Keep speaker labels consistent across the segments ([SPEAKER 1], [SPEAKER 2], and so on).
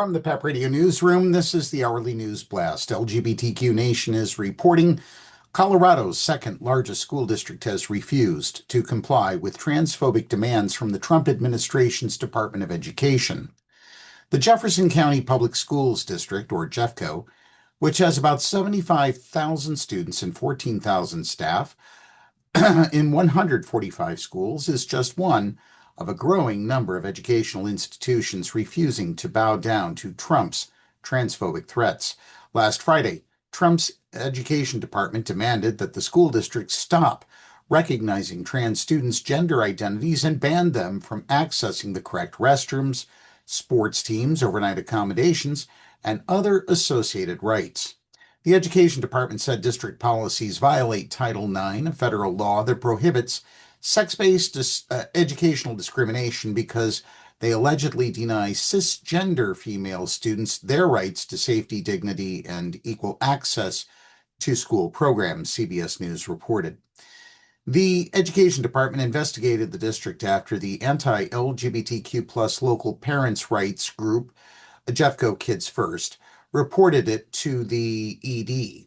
[SPEAKER 1] From the PEP Radio Newsroom, this is the Hourly News Blast. LGBTQ Nation is reporting Colorado's second largest school district has refused to comply with transphobic demands from the Trump administration's Department of Education. The Jefferson County Public Schools District, or Jeffco, which has about 75,000 students and 14,000 staff in 145 schools, is just one of a growing number of educational institutions refusing to bow down to Trump's transphobic threats. Last Friday, Trump's education department demanded that the school district stop recognizing trans students' gender identities and ban them from accessing the correct restrooms, sports teams, overnight accommodations, and other associated rights. The education department said district policies violate Title IX, a federal law that prohibits sex-based educational discrimination because they allegedly deny cisgender female students their rights to safety, dignity, and equal access to school programs, CBS News reported. The education department investigated the district after the anti-LGBTQ plus local parents' rights group, Jeffco Kids First, reported it to the ED.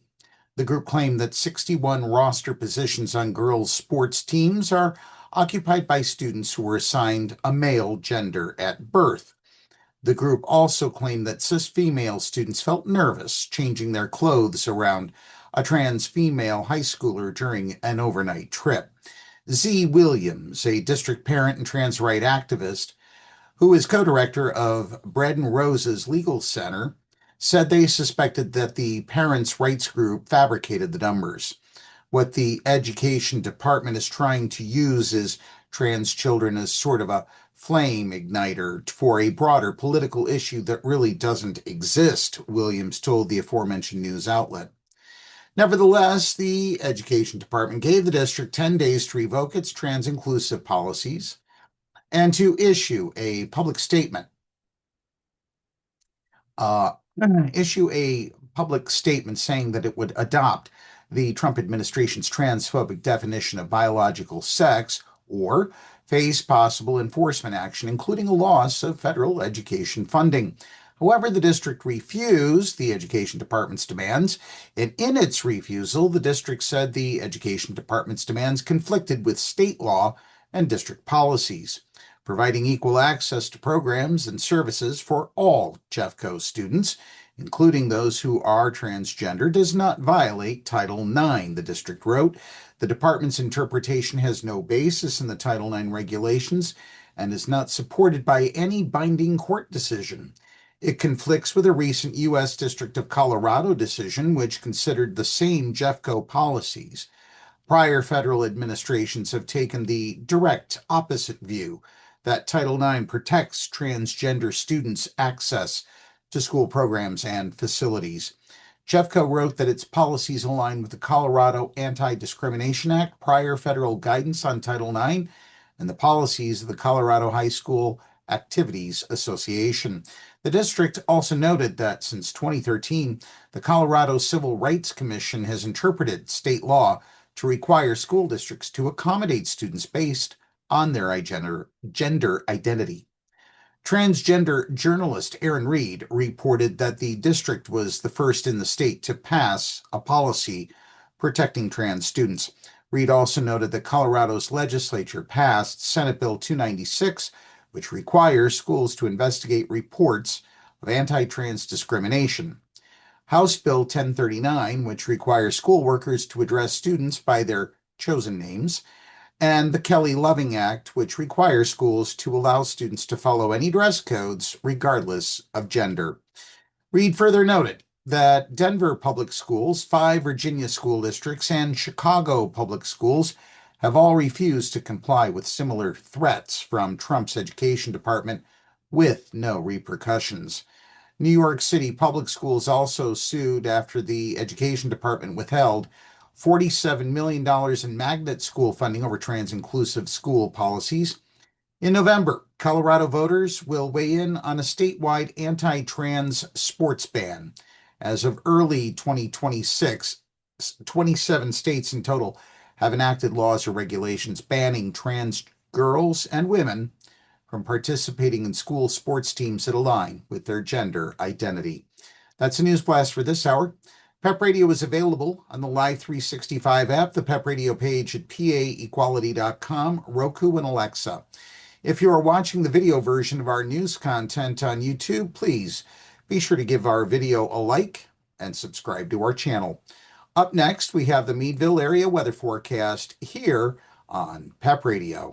[SPEAKER 1] The group claimed that 61 roster positions on girls' sports teams are occupied by students who were assigned a male gender at birth. The group also claimed that cis female students felt nervous changing their clothes around a trans female high schooler during an overnight trip. Z. Williams, a district parent and trans rights activist who is co-director of Bread and Roses Legal Center, said they suspected that the parents' rights group fabricated the numbers. What the education department is trying to use is trans children as sort of a flame igniter for a broader political issue that really doesn't exist, Williams told the aforementioned news outlet. Nevertheless, the education department gave the district 10 days to revoke its trans-inclusive policies and to issue a public statement saying that it would adopt the Trump administration's transphobic definition of biological sex or face possible enforcement action, including a loss of federal education funding. However, the district refused the education department's demands, and in its refusal, the district said the education department's demands conflicted with state law and district policies. Providing equal access to programs and services for all Jeffco students, including those who are transgender, does not violate Title IX, the district wrote. The department's interpretation has no basis in the Title IX regulations and is not supported by any binding court decision. It conflicts with a recent U.S. District of Colorado decision, which considered the same Jeffco policies. Prior federal administrations have taken the direct opposite view that Title IX protects transgender students' access to school programs and facilities. Jeffco wrote that its policies align with the Colorado Anti-Discrimination Act, prior federal guidance on Title IX, and the policies of the Colorado High School Activities Association. The district also noted that since 2013, the Colorado Civil Rights Commission has interpreted state law to require school districts to accommodate students based on their gender identity. Transgender journalist Aaron Reed reported that the district was the first in the state to pass a policy protecting trans students. Reed also noted that Colorado's legislature passed Senate Bill 296, which requires schools to investigate reports of anti-trans discrimination. House Bill 1039, which requires school workers to address students by their chosen names, and the Kelly Loving Act, which requires schools to allow students to follow any dress codes regardless of gender. Reed further noted that Denver Public Schools, 5 Virginia school districts, and Chicago Public Schools have all refused to comply with similar threats from Trump's education department with no repercussions. New York City Public Schools also sued after the education department withheld $47 million in magnet school funding over trans-inclusive school policies. In November, Colorado voters will weigh in on a statewide anti-trans sports ban. As of early 2026, 27 states in total have enacted laws or regulations banning trans girls and women from participating in school sports teams that align with their gender identity. That's a news blast for this hour. PEP Radio is available on the Live 365 app, the PEP Radio page at paequality.com, Roku, and Alexa. If you are watching the video version of our news content on YouTube, please be sure to give our video a like and subscribe to our channel. Up next, we have the Meadville area weather forecast here on PEP Radio.